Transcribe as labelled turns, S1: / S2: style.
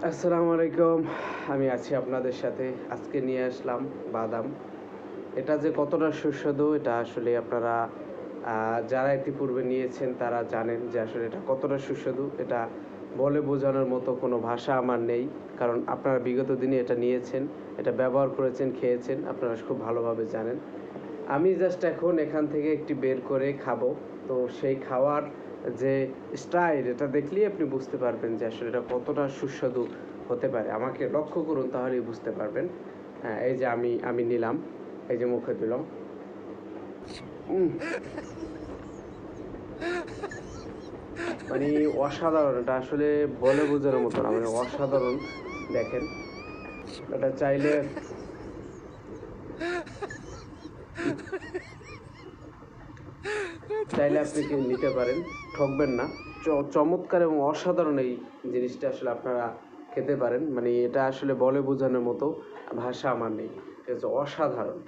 S1: আসসালামু আলাইকুম। আমি আছি আপনাদের সাথে। আজকে নিয়ে আসলাম বাদাম। এটা যে কতটা সুস্বাদু এটা আসলে আপনারা যারা ইতিপূর্বে নিয়েছেন তারা জানেন যে আসলে এটা কতটা সুস্বাদু। এটা বলে বোঝানোর মতো কোনো ভাষা আমার নেই। কারণ আপনারা বিগত দিনে এটা নিয়েছেন, এটা ব্যবহার করেছেন, খেয়েছেন। আপনারা খুব ভালোভাবে জানেন। আমি জাস্ট এখন এখান থেকে একটি বের করে খাবো। তো সেই খাওয়ার যে স্টাইল এটা দেখলেই আপনি বুঝতে পারবেন যে আসলে এটা কতটা সুস্বাদু হতে পারে। আমাকে লক্ষ্য করুন তাহলেই বুঝতে পারবেন। হ্যাঁ, এই যে আমি নিলাম, এই যে মুখে দিলাম। উম, মানে অসাধারণ, এটা আসলে বলে বোঝানোর মতো না, মানে অসাধারণ। দেখেন, এটা চাইলে চাইলে আপনি নিতে পারেন, ঠকবেন না। চমৎকার এবং অসাধারণ এই জিনিসটা আসলে আপনারা খেতে পারেন। মানে এটা আসলে বলে বোঝানোর মতো ভাষা আমার নেই। এটা হচ্ছে অসাধারণ।